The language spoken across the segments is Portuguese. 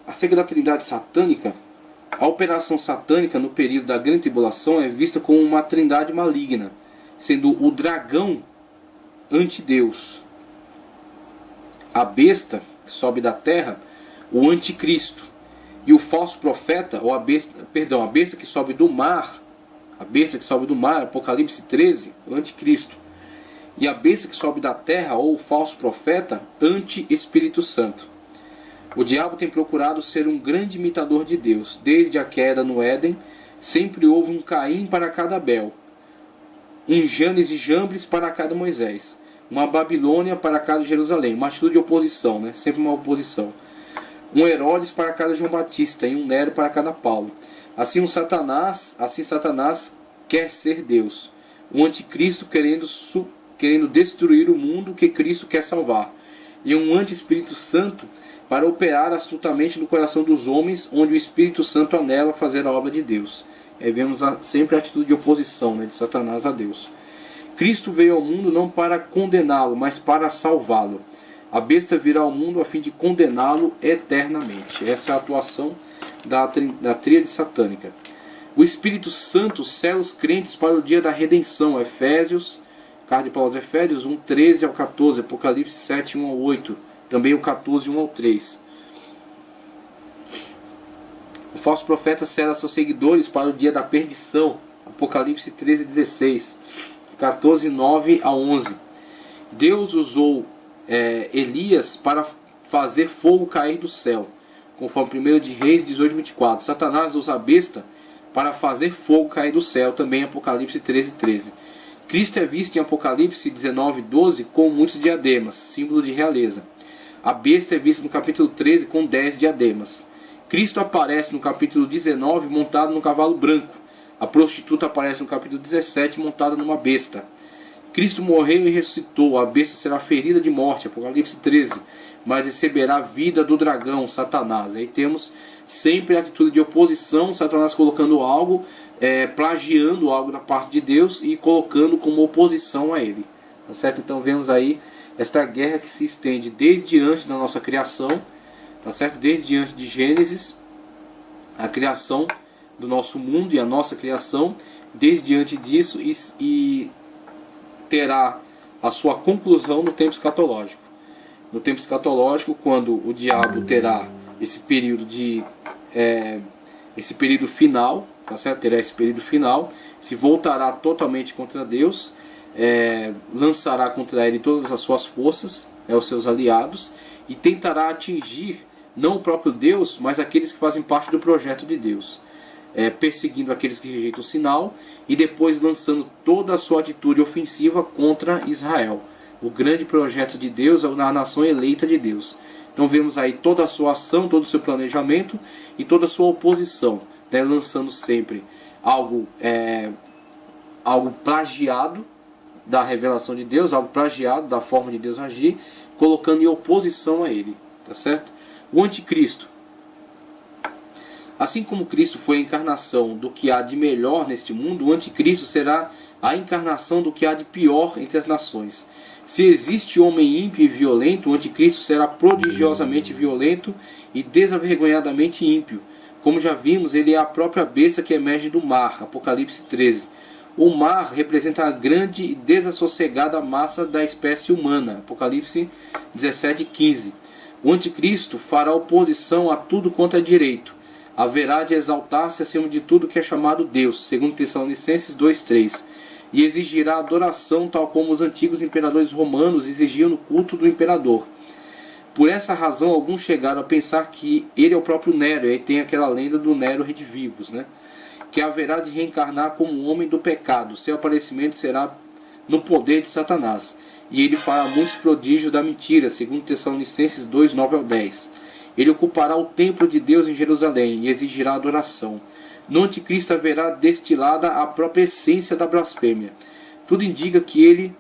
Acerca da trindade satânica, a operação satânica no período da grande tribulação é vista como uma trindade maligna, sendo o dragão antideus, a besta que sobe da terra, o anticristo, e o falso profeta, ou a besta que sobe do mar, Apocalipse 13, o anticristo, e a besta que sobe da terra, ou o falso profeta, anti-Espírito Santo. O diabo tem procurado ser um grande imitador de Deus. Desde a queda no Éden, sempre houve um Caim para cada Abel, um Janes e Jambres para cada Moisés, uma Babilônia para cada Jerusalém, uma atitude de oposição, né? Sempre uma oposição. Um Herodes para cada João Batista e um Nero para cada Paulo. Assim Satanás quer ser Deus. Um anticristo querendo destruir o mundo que Cristo quer salvar. E um anti-Espírito Santo para operar astutamente no coração dos homens, onde o Espírito Santo anela fazer a obra de Deus. Aí vemos sempre a atitude de oposição, né, de Satanás a Deus. Cristo veio ao mundo não para condená-lo, mas para salvá-lo. A besta virá ao mundo a fim de condená-lo eternamente. Essa é a atuação da tríade satânica. O Espírito Santo sela os crentes para o dia da redenção. Carta de Paulo aos Efésios 1, 13 ao 14, Apocalipse 7, 1 ao 8, também o 14, 1 ao 3. O falso profeta sela seus seguidores para o dia da perdição. Apocalipse 13, 16, 14, 9 a 11. Deus usou Elias para fazer fogo cair do céu, conforme 1 de Reis 18, 24. Satanás usa a besta para fazer fogo cair do céu, também Apocalipse 13, 13. Cristo é visto em Apocalipse 19, 12 com muitos diademas, símbolo de realeza. A besta é vista no capítulo 13 com 10 diademas. Cristo aparece no capítulo 19 montado num cavalo branco. A prostituta aparece no capítulo 17 montada numa besta. Cristo morreu e ressuscitou. A besta será ferida de morte, Apocalipse 13, mas receberá a vida do dragão, Satanás. Aí temos sempre a atitude de oposição, Satanás colocando algo, plagiando algo da parte de Deus e colocando como oposição a ele. Tá certo? Então vemos aí esta guerra que se estende desde antes da nossa criação, tá certo? Desde antes de Gênesis, a criação do nosso mundo e a nossa criação, desde antes disso, e terá a sua conclusão no tempo escatológico. No tempo escatológico, quando o diabo terá esse período final, tá certo? Terá esse período final, se voltará totalmente contra Deus, lançará contra ele todas as suas forças, os seus aliados, e tentará atingir não o próprio Deus, mas aqueles que fazem parte do projeto de Deus, perseguindo aqueles que rejeitam o sinal e depois lançando toda a sua atitude ofensiva contra Israel, o grande projeto de Deus, a nação eleita de Deus. Então vemos aí toda a sua ação, todo o seu planejamento e toda a sua oposição, né, lançando sempre algo plagiado da revelação de Deus, algo plagiado da forma de Deus agir, colocando em oposição a ele, tá certo? O anticristo. Assim como Cristo foi a encarnação do que há de melhor neste mundo, o anticristo será a encarnação do que há de pior entre as nações. Se existe homem ímpio e violento, o anticristo será prodigiosamente violento e desavergonhadamente ímpio. Como já vimos, ele é a própria besta que emerge do mar, Apocalipse 13. O mar representa a grande e desassossegada massa da espécie humana, Apocalipse 17, 15. O anticristo fará oposição a tudo quanto é direito. Haverá de exaltar-se acima de tudo que é chamado Deus, segundo Tessalonicenses 2:3, e exigirá adoração tal como os antigos imperadores romanos exigiam no culto do imperador. Por essa razão, alguns chegaram a pensar que ele é o próprio Nero, e aí tem aquela lenda do Nero Redivivus, né? Que haverá de reencarnar como um homem do pecado. Seu aparecimento será no poder de Satanás, e ele fará muitos prodígios da mentira, segundo Tessalonicenses 2:9 ao 10. Ele ocupará o templo de Deus em Jerusalém e exigirá adoração. No anticristo haverá destilada a própria essência da blasfêmia. Tudo indica que ele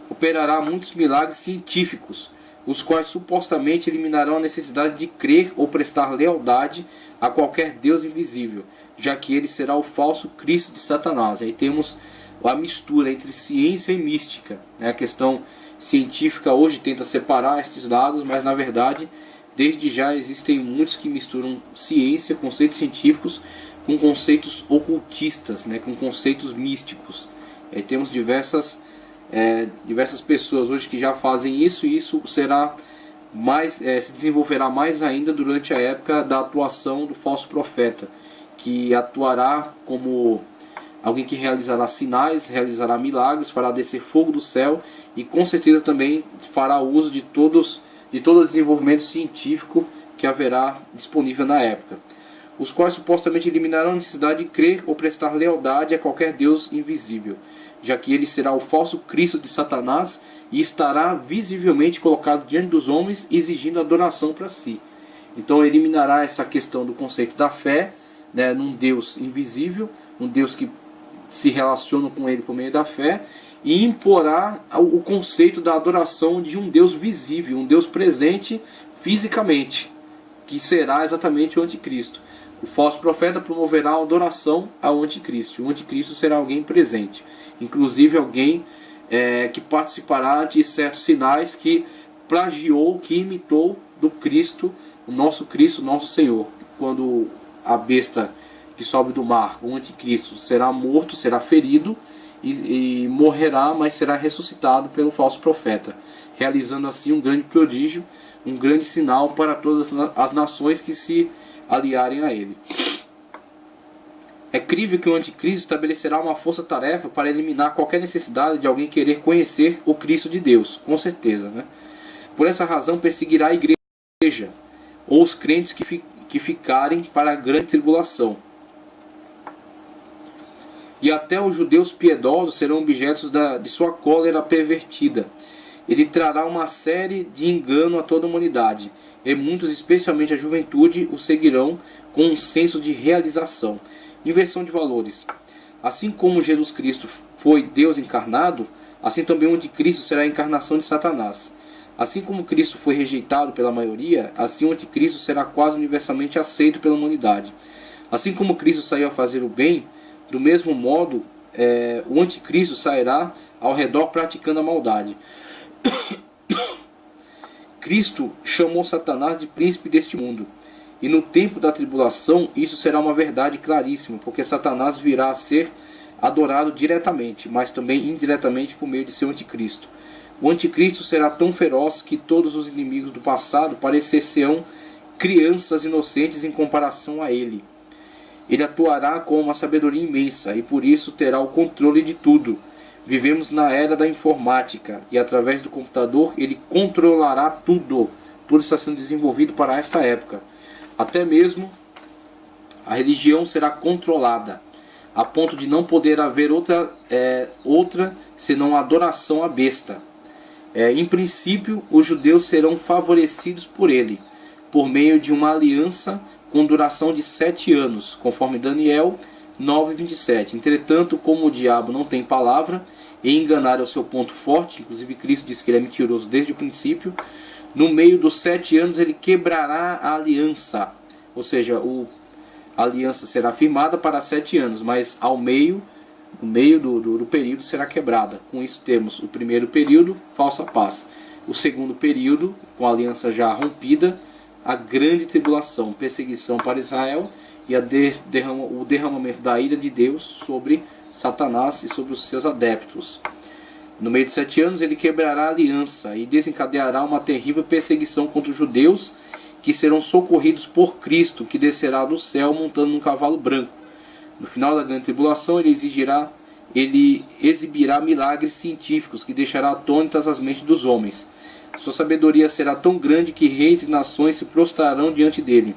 operará muitos milagres científicos, os quais supostamente eliminarão a necessidade de crer ou prestar lealdade a qualquer Deus invisível, já que ele será o falso Cristo de Satanás. Aí temos a mistura entre ciência e mística, né? A questão científica hoje tenta separar esses lados, mas na verdade, desde já existem muitos que misturam ciência, conceitos científicos, com conceitos ocultistas, né, com conceitos místicos. Temos diversas pessoas hoje que já fazem isso, e isso será mais, se desenvolverá mais ainda durante a época da atuação do falso profeta, que atuará como alguém que realizará sinais, realizará milagres, fará descer fogo do céu e com certeza também fará uso de todo o desenvolvimento científico que haverá disponível na época, os quais supostamente eliminarão a necessidade de crer ou prestar lealdade a qualquer Deus invisível, já que ele será o falso Cristo de Satanás e estará visivelmente colocado diante dos homens, exigindo adoração para si. Então eliminará essa questão do conceito da fé, né, num Deus invisível, um Deus que se relaciona com ele por meio da fé, e imporá o conceito da adoração de um Deus visível, um Deus presente fisicamente, que será exatamente o anticristo. O falso profeta promoverá a adoração ao anticristo. O anticristo será alguém presente, inclusive alguém que participará de certos sinais, que plagiou, que imitou do Cristo, o nosso Senhor. Quando a besta que sobe do mar, o anticristo, será morto, será ferido e morrerá, mas será ressuscitado pelo falso profeta, realizando assim um grande prodígio, um grande sinal para todas as nações que se aliarem a ele. É crível que o anticristo estabelecerá uma força-tarefa para eliminar qualquer necessidade de alguém querer conhecer o Cristo de Deus, com certeza, né? Por essa razão perseguirá a igreja, ou os crentes que ficarem para a grande tribulação. E até os judeus piedosos serão objetos de sua cólera pervertida. Ele trará uma série de engano a toda a humanidade, e muitos, especialmente a juventude, o seguirão com um senso de realização. Inversão de valores. Assim como Jesus Cristo foi Deus encarnado, assim também o anticristo será a encarnação de Satanás. Assim como Cristo foi rejeitado pela maioria, assim o anticristo será quase universalmente aceito pela humanidade. Assim como Cristo saiu a fazer o bem, do mesmo modo o anticristo sairá ao redor praticando a maldade. Cristo chamou Satanás de príncipe deste mundo. E no tempo da tribulação isso será uma verdade claríssima, porque Satanás virá a ser adorado diretamente, mas também indiretamente por meio de seu anticristo. O anticristo será tão feroz que todos os inimigos do passado parecer-se-ão crianças inocentes em comparação a ele. Ele atuará com uma sabedoria imensa e por isso terá o controle de tudo. Vivemos na era da informática e através do computador ele controlará tudo. Tudo está sendo desenvolvido para esta época. Até mesmo a religião será controlada, a ponto de não poder haver outra senão a adoração à besta. Em princípio, os judeus serão favorecidos por ele, por meio de uma aliança com duração de 7 anos, conforme Daniel 9:27. Entretanto, como o diabo não tem palavra, e enganar é o seu ponto forte, inclusive Cristo diz que ele é mentiroso desde o princípio, no meio dos 7 anos ele quebrará a aliança, ou seja, a aliança será firmada para 7 anos, mas no meio do período será quebrada. Com isso temos o primeiro período, falsa paz. O segundo período, com a aliança já rompida, a grande tribulação, perseguição para Israel e o derramamento da ira de Deus sobre Satanás e sobre os seus adeptos. No meio de 7 anos ele quebrará a aliança e desencadeará uma terrível perseguição contra os judeus, que serão socorridos por Cristo, que descerá do céu montando um cavalo branco. No final da grande tribulação ele exibirá milagres científicos que deixará atônitas as mentes dos homens. Sua sabedoria será tão grande que reis e nações se prostrarão diante dele.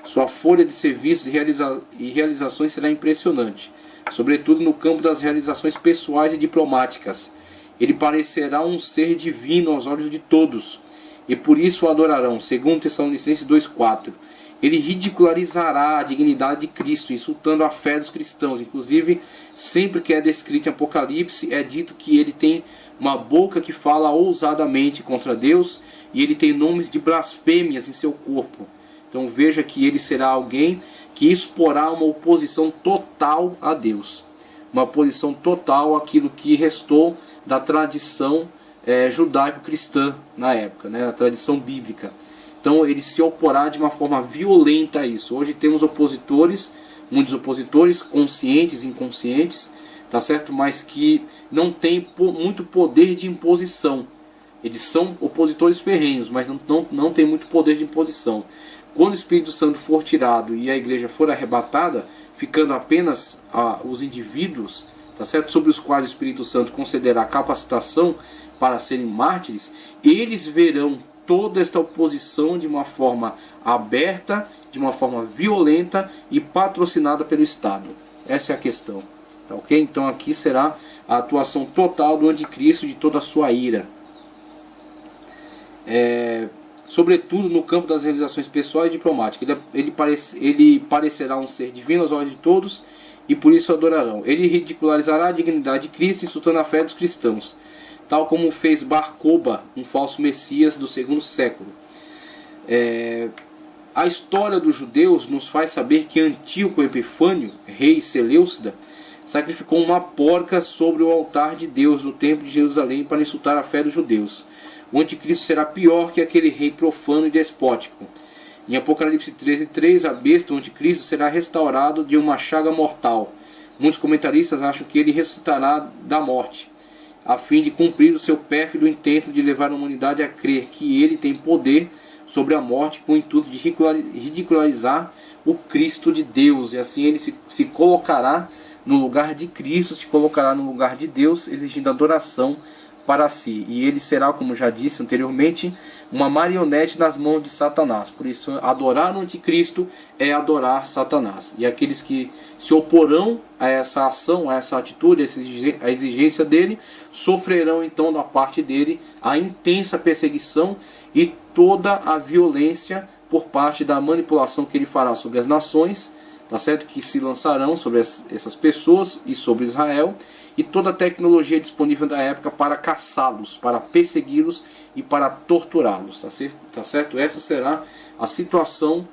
Sua folha de serviços e realizações será impressionante, sobretudo no campo das realizações pessoais e diplomáticas. Ele parecerá um ser divino aos olhos de todos, e por isso o adorarão, segundo Tessalonicenses 2:4. Ele ridicularizará a dignidade de Cristo, insultando a fé dos cristãos. Inclusive, sempre que é descrito em Apocalipse, é dito que ele tem uma boca que fala ousadamente contra Deus, e ele tem nomes de blasfêmias em seu corpo. Então veja que ele será alguém que exporá uma oposição total a Deus, uma oposição total àquilo que restou da tradição judaico-cristã na época, né, a tradição bíblica. Então ele se oporá de uma forma violenta a isso. Hoje temos opositores, muitos opositores, conscientes e inconscientes, tá certo? Mas que não têm muito poder de imposição. Eles são opositores ferrenhos, mas não tem muito poder de imposição. Quando o Espírito Santo for tirado e a igreja for arrebatada, ficando apenas os indivíduos, tá certo? Sobre os quais o Espírito Santo concederá capacitação para serem mártires, eles verão toda esta oposição de uma forma aberta, de uma forma violenta e patrocinada pelo Estado. Essa é a questão. Tá, ok? Então aqui será a atuação total do anticristo, de toda a sua ira. Sobretudo no campo das realizações pessoais e diplomáticas. Ele parecerá um ser divino aos olhos de todos, e por isso o adorarão. Ele ridicularizará a dignidade de Cristo, insultando a fé dos cristãos, tal como fez Bar Koba, um falso messias do segundo século. A história dos judeus nos faz saber que Antíoco Epifânio, rei Seleucida, sacrificou uma porca sobre o altar de Deus no templo de Jerusalém para insultar a fé dos judeus. O anticristo será pior que aquele rei profano e despótico. Em Apocalipse 13:3, a besta, o anticristo, será restaurado de uma chaga mortal. Muitos comentaristas acham que ele ressuscitará da morte, a fim de cumprir o seu pérfido intento de levar a humanidade a crer que ele tem poder sobre a morte, com o intuito de ridicularizar o Cristo de Deus. E assim ele se colocará no lugar de Cristo, se colocará no lugar de Deus, exigindo adoração para si. E ele será, como já disse anteriormente, uma marionete nas mãos de Satanás. Por isso, adorar o anticristo é adorar Satanás. E aqueles que se oporão a essa ação, a essa atitude, a exigência dele, sofrerão então da parte dele a intensa perseguição e toda a violência por parte da manipulação que ele fará sobre as nações, tá certo? Que se lançarão sobre essas pessoas e sobre Israel, e toda a tecnologia disponível da época para caçá-los, para persegui-los e para torturá-los, tá certo? Essa será a situação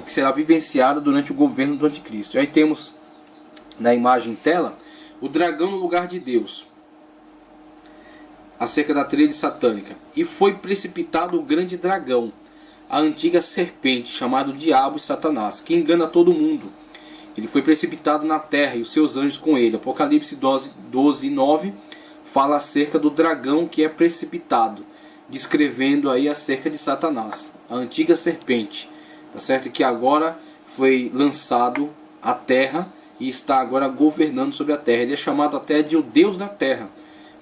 que será vivenciada durante o governo do anticristo. E aí temos na imagem em tela o dragão no lugar de Deus, acerca da tríade satânica. E foi precipitado o grande dragão, a antiga serpente, chamado Diabo e Satanás, que engana todo mundo. Ele foi precipitado na terra e os seus anjos com ele. Apocalipse 12:9 fala acerca do dragão que é precipitado, descrevendo aí acerca de Satanás, a antiga serpente, tá certo? Que agora foi lançado à terra e está agora governando sobre a terra. Ele é chamado até de o Deus da terra.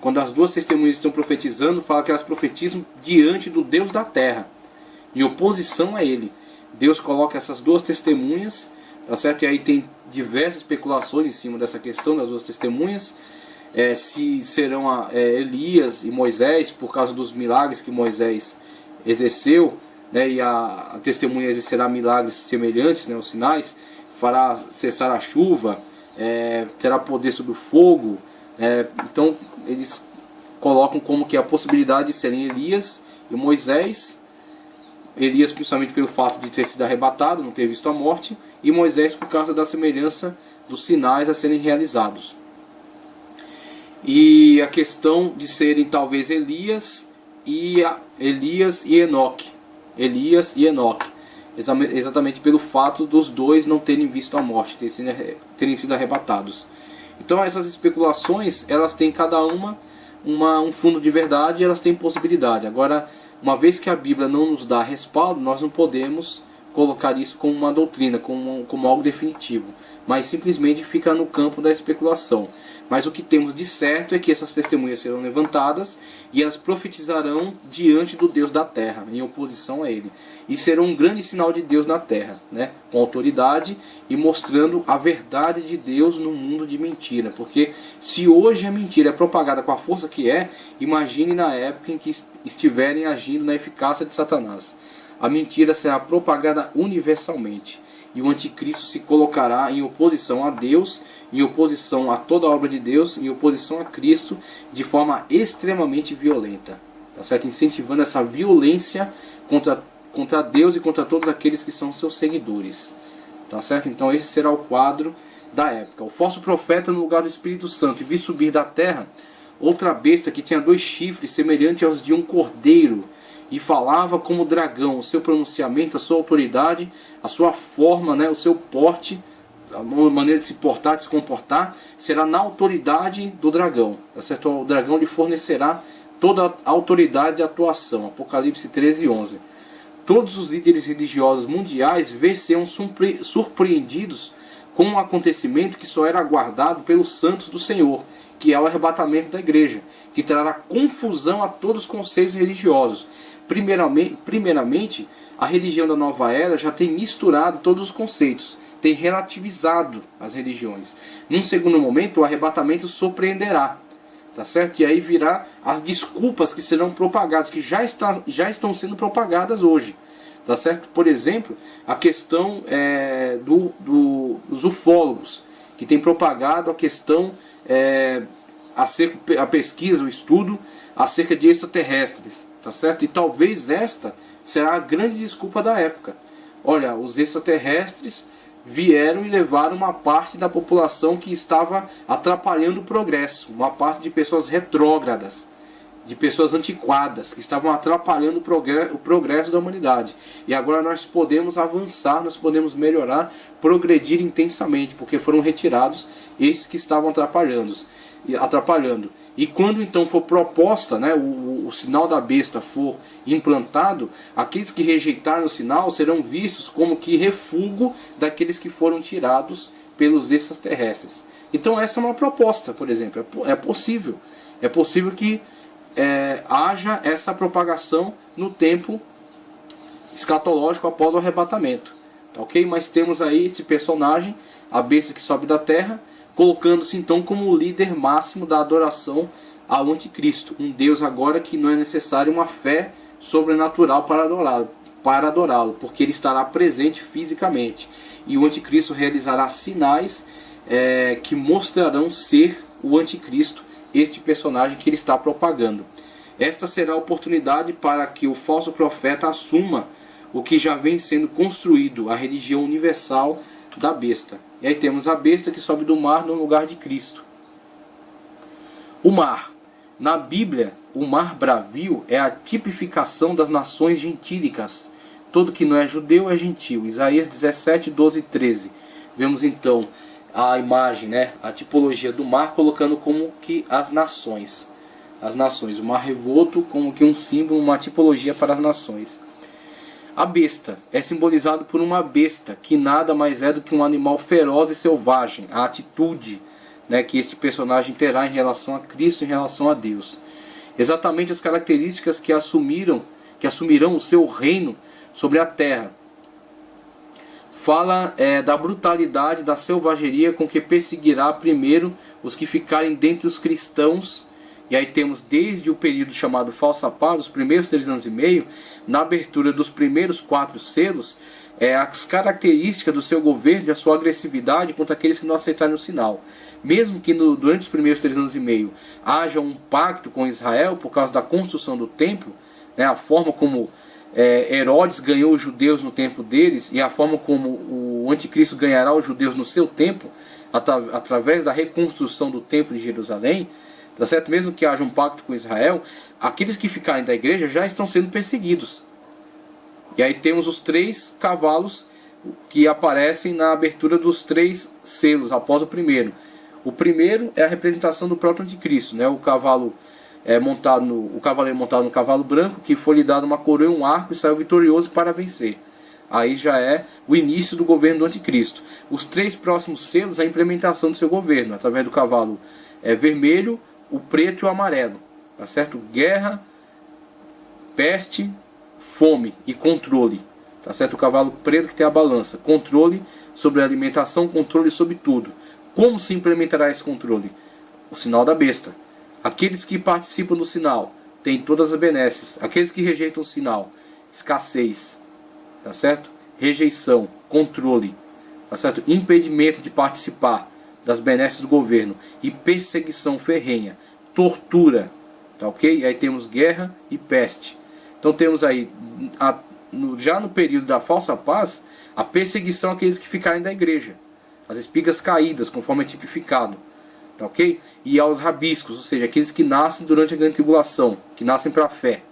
Quando as duas testemunhas estão profetizando, fala que elas profetizam diante do Deus da terra, em oposição a ele. Deus coloca essas duas testemunhas, tá certo? E aí tem diversas especulações em cima dessa questão das duas testemunhas, se serão Elias e Moisés, por causa dos milagres que Moisés exerceu, né? E a testemunha exercerá milagres semelhantes, né? Os sinais, fará cessar a chuva, terá poder sobre o fogo. Então eles colocam como que a possibilidade de serem Elias e Moisés. Elias principalmente pelo fato de ter sido arrebatado, não ter visto a morte, e Moisés por causa da semelhança dos sinais a serem realizados. E a questão de serem talvez Elias e Enoque. Elias e Enoque. Exatamente pelo fato dos dois não terem visto a morte, terem sido arrebatados. Então essas especulações, elas têm cada uma um fundo de verdade, e elas têm possibilidade. Agora, uma vez que a Bíblia não nos dá respaldo, nós não podemos colocar isso como uma doutrina, como algo definitivo, mas simplesmente fica no campo da especulação. Mas o que temos de certo é que essas testemunhas serão levantadas e elas profetizarão diante do Deus da terra, em oposição a ele. E serão um grande sinal de Deus na terra, né? Com autoridade e mostrando a verdade de Deus no mundo de mentira. Porque se hoje a mentira é propagada com a força que imagine na época em que estiverem agindo na eficácia de Satanás. A mentira será propagada universalmente. E o anticristo se colocará em oposição a Deus, em oposição a toda a obra de Deus, em oposição a Cristo, de forma extremamente violenta, tá certo? Incentivando essa violência contra Deus e contra todos aqueles que são seus seguidores, Tá certo? Então esse será o quadro da época. O falso profeta no lugar do Espírito Santo, e vi subir da terra outra besta que tinha 2 chifres, semelhante aos de um cordeiro, e falava como dragão. O seu pronunciamento, a sua autoridade, a sua forma, né, o seu porte, a maneira de se portar, de se comportar, será na autoridade do dragão. Tá certo? O dragão lhe fornecerá toda a autoridade de atuação. Apocalipse 13:11. Todos os líderes religiosos mundiais ver-se-ão surpreendidos com um acontecimento que só era aguardado pelos santos do Senhor, que é o arrebatamento da igreja, que trará confusão a todos os conceitos religiosos. Primeiramente, a religião da nova era já tem misturado todos os conceitos, tem relativizado as religiões. Num segundo momento, o arrebatamento surpreenderá, tá certo? E aí virá as desculpas que serão propagadas, que já estão sendo propagadas hoje, tá certo? Por exemplo, a questão dos ufólogos, que tem propagado a questão, a pesquisa, o estudo acerca de extraterrestres, tá certo? E talvez esta será a grande desculpa da época. Olha, os extraterrestres vieram e levaram uma parte da população que estava atrapalhando o progresso, uma parte de pessoas retrógradas, de pessoas antiquadas, que estavam atrapalhando o progresso da humanidade. E agora nós podemos avançar, nós podemos melhorar, progredir intensamente, porque foram retirados esses que estavam atrapalhando. E quando então for proposta, né, o sinal da besta for implantado, aqueles que rejeitaram o sinal serão vistos como que refúgio daqueles que foram tirados pelos extraterrestres. Então essa é uma proposta, por exemplo. É possível que haja essa propagação no tempo escatológico após o arrebatamento. Tá, ok? Mas temos aí esse personagem, a besta que sobe da terra, colocando-se então como o líder máximo da adoração ao anticristo, um Deus agora que não é necessário uma fé sobrenatural para adorá-lo, porque ele estará presente fisicamente, e o anticristo realizará sinais que mostrarão ser o anticristo, este personagem que ele está propagando. Esta será a oportunidade para que o falso profeta assuma o que já vem sendo construído, a religião universal da besta. E aí temos a besta que sobe do mar no lugar de Cristo. O mar. Na Bíblia, o mar bravio é a tipificação das nações gentílicas. Todo que não é judeu é gentil. Isaías 17, 12 e 13. Vemos então a imagem, né, a tipologia do mar, colocando como que as nações. O mar revolto como que um símbolo, uma tipologia para as nações. A besta é simbolizado por uma besta, que nada mais é do que um animal feroz e selvagem. A atitude, né, que este personagem terá em relação a Cristo, em relação a Deus. Exatamente as características que assumirão o seu reino sobre a terra. Fala da brutalidade, da selvageria com que perseguirá primeiro os que ficarem dentre os cristãos. E aí temos desde o período chamado Falsa Paz, os primeiros 3 anos e meio, na abertura dos primeiros 4 selos, as características do seu governo e a sua agressividade contra aqueles que não aceitarem o sinal. Mesmo que durante os primeiros 3 anos e meio haja um pacto com Israel por causa da construção do templo, né, a forma como Herodes ganhou os judeus no tempo deles e a forma como o anticristo ganhará os judeus no seu tempo, através da reconstrução do templo de Jerusalém, tá certo? Mesmo que haja um pacto com Israel, aqueles que ficarem da igreja já estão sendo perseguidos. E aí temos os 3 cavalos que aparecem na abertura dos 3 selos após o primeiro. O primeiro é a representação do próprio anticristo, né? O cavaleiro montado no cavalo branco, que foi lhe dado uma coroa e um arco e saiu vitorioso para vencer. Aí já é o início do governo do anticristo. Os 3 próximos selos é a implementação do seu governo, através do cavalo vermelho, o preto e o amarelo, tá certo? Guerra, peste, fome e controle, tá certo? O cavalo preto que tem a balança, controle sobre a alimentação, controle sobre tudo. Como se implementará esse controle? O sinal da besta. Aqueles que participam do sinal têm todas as benesses. Aqueles que rejeitam o sinal, escassez, tá certo? Rejeição, controle, tá certo? Impedimento de participar das benesses do governo e perseguição ferrenha, tortura, tá ok? E aí temos guerra e peste. Então temos aí, já no período da falsa paz, A perseguição àqueles que ficarem da igreja. As espigas caídas, conforme é tipificado. Tá ok? E aos rabiscos, ou seja, aqueles que nascem durante a grande tribulação, que nascem para a fé.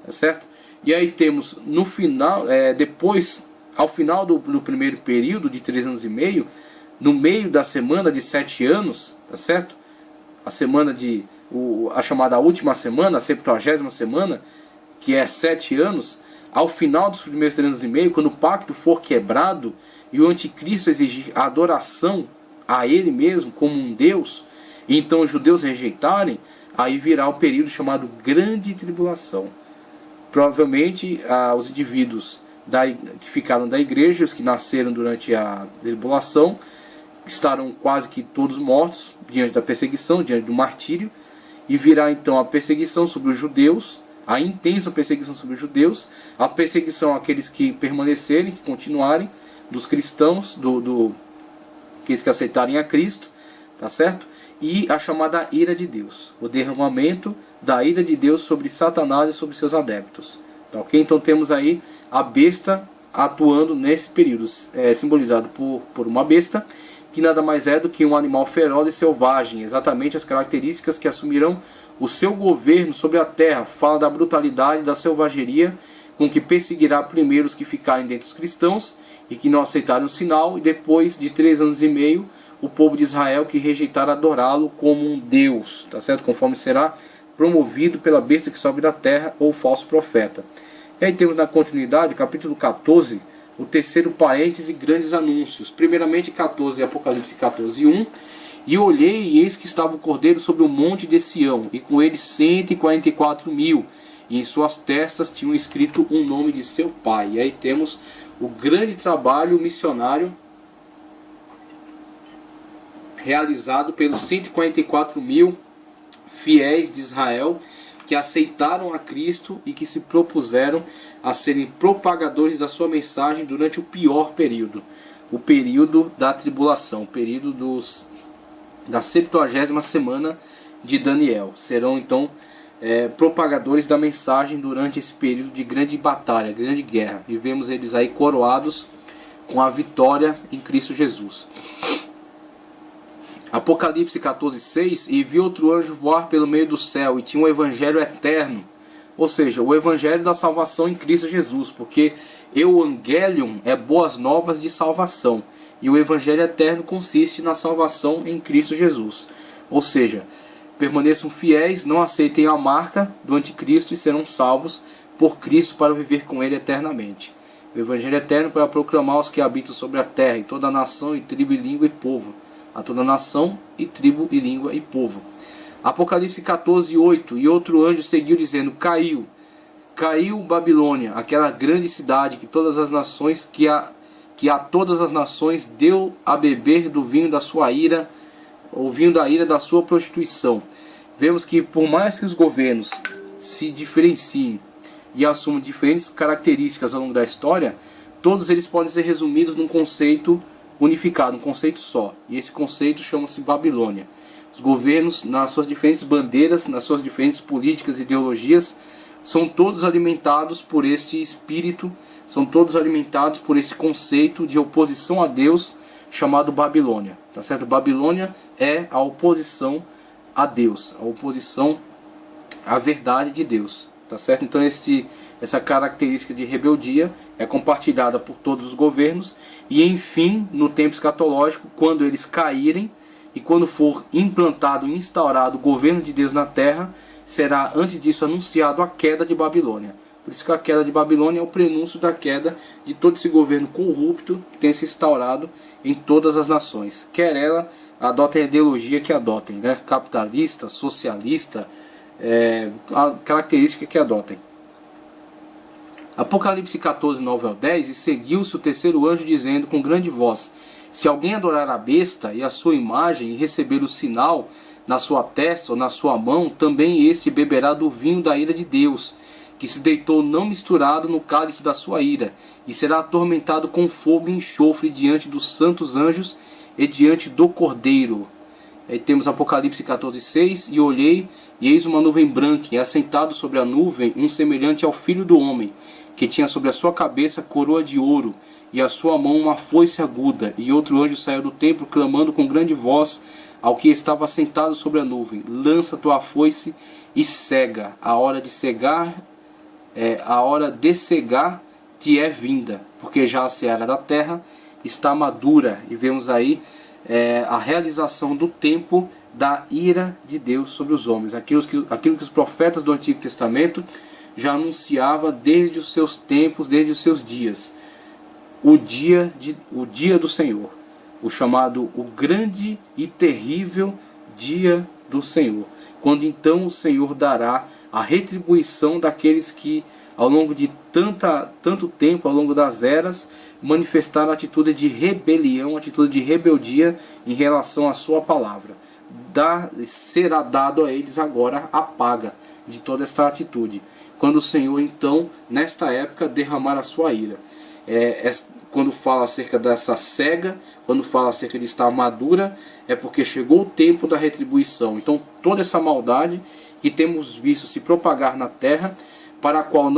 Tá certo? E aí temos no final, depois, ao final do primeiro período de 3 anos e meio, no meio da semana de 7 anos, tá certo? A semana a chamada última semana, a 70ª semana, que é 7 anos, ao final dos primeiros 3 anos e meio, quando o pacto for quebrado e o anticristo exigir a adoração a ele mesmo como um Deus, e então os judeus rejeitarem, aí virá o período chamado Grande Tribulação. Provavelmente os indivíduos que ficaram da igreja, os que nasceram durante a tribulação, estarão quase que todos mortos diante da perseguição, diante do martírio, e virá então a perseguição sobre os judeus, a intensa perseguição sobre os judeus, a perseguição àqueles que permanecerem, que continuarem, dos cristãos, aqueles que aceitarem a Cristo, tá certo? E a chamada ira de Deus, o derramamento da ira de Deus sobre Satanás e sobre seus adeptos. Tá ok? Então temos aí a besta atuando nesse período, simbolizado por uma besta, que nada mais é do que um animal feroz e selvagem, exatamente as características que assumirão o seu governo sobre a terra. Fala da brutalidade e da selvageria com que perseguirá primeiro os que ficarem dentre os cristãos e que não aceitarem o sinal, e depois de 3 anos e meio o povo de Israel que rejeitar adorá-lo como um Deus, tá certo? Conforme será promovido pela besta que sobe da terra ou falso profeta. E aí temos na continuidade, capítulo 14, o terceiro parêntese, grandes anúncios. Primeiramente 14, Apocalipse 14, 1. E olhei, e eis que estava o Cordeiro sobre o monte de Sião, e com ele 144.000, e em suas testas tinham escrito o nome de seu pai. E aí temos o grande trabalho missionário realizado pelos 144.000 fiéis de Israel, que aceitaram a Cristo e que se propuseram a serem propagadores da sua mensagem durante o pior período, o período da tribulação, o período da 70ª semana de Daniel. Serão então propagadores da mensagem durante esse período de grande batalha, grande guerra. E vemos eles aí coroados com a vitória em Cristo Jesus. Apocalipse 14, 6. E vi outro anjo voar pelo meio do céu, e tinha um evangelho eterno, ou seja, o evangelho da salvação em Cristo Jesus, porque Evangelion é boas novas de salvação, e o evangelho eterno consiste na salvação em Cristo Jesus. Ou seja, permaneçam fiéis, não aceitem a marca do anticristo e serão salvos por Cristo para viver com ele eternamente. O evangelho eterno para proclamar aos que habitam sobre a terra, em toda nação e tribo e língua e povo. A toda nação e tribo e língua e povo. Apocalipse 14, 8. E outro anjo seguiu dizendo: caiu Babilônia, aquela grande cidade que todas as nações, que a todas as nações deu a beber do vinho da sua ira, o vinho da ira da sua prostituição. Vemos que por mais que os governos se diferenciem e assumam diferentes características ao longo da história, todos eles podem ser resumidos num conceito unificado, um conceito só. E esse conceito chama-se Babilônia. Os governos, nas suas diferentes bandeiras, nas suas diferentes políticas e ideologias, são todos alimentados por este espírito, são todos alimentados por esse conceito de oposição a Deus, chamado Babilônia. Tá certo? Babilônia é a oposição a Deus, a oposição à verdade de Deus. Tá certo? Então essa característica de rebeldia é compartilhada por todos os governos, e enfim, no tempo escatológico, quando eles caírem e quando for implantado e instaurado o governo de Deus na terra, será antes disso anunciado a queda de Babilônia. Por isso que a queda de Babilônia é o prenúncio da queda de todo esse governo corrupto que tem se instaurado em todas as nações. Quer ela adotem a ideologia que adotem, né? Capitalista, socialista, a característica que adotem. Apocalipse 14, 9 ao 10. E seguiu-se o terceiro anjo dizendo com grande voz: se alguém adorar a besta e a sua imagem e receber o sinal na sua testa ou na sua mão, também este beberá do vinho da ira de Deus, que se deitou não misturado no cálice da sua ira, e será atormentado com fogo e enxofre diante dos santos anjos e diante do Cordeiro. Aí temos Apocalipse 14, 6. E olhei, e eis uma nuvem branca, e assentado sobre a nuvem um semelhante ao Filho do Homem, que tinha sobre a sua cabeça coroa de ouro, e a sua mão uma foice aguda. E outro anjo saiu do templo, clamando com grande voz ao que estava sentado sobre a nuvem: lança tua foice e cega. A hora de cegar, a hora de cegar te é vinda, porque já a seara da terra está madura. E vemos aí a realização do tempo da ira de Deus sobre os homens. Aquilo que os profetas do Antigo Testamento já anunciava desde os seus tempos, desde os seus dias. O dia do Senhor, o chamado o grande e terrível dia do Senhor, quando então o Senhor dará a retribuição daqueles que ao longo de tanto tempo, ao longo das eras, manifestaram atitude de rebelião, atitude de rebeldia em relação à sua palavra. Será dado a eles agora a paga de toda esta atitude, quando o Senhor então, nesta época, derramar a sua ira. Quando fala acerca dessa cega, quando fala acerca de estar madura, é porque chegou o tempo da retribuição. Então toda essa maldade que temos visto se propagar na terra, para a qual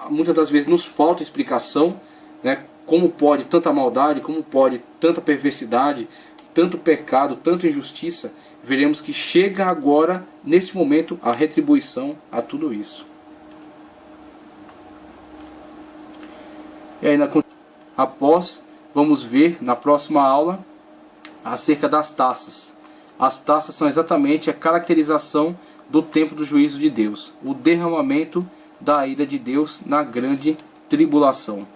muitas das vezes nos falta explicação, né? Como pode tanta maldade, como pode tanta perversidade, tanto pecado, tanta injustiça. Veremos que chega agora, neste momento, a retribuição a tudo isso. E aí, após, vamos ver na próxima aula acerca das taças. As taças são exatamente a caracterização do tempo do juízo de Deus, o derramamento da ira de Deus na grande tribulação.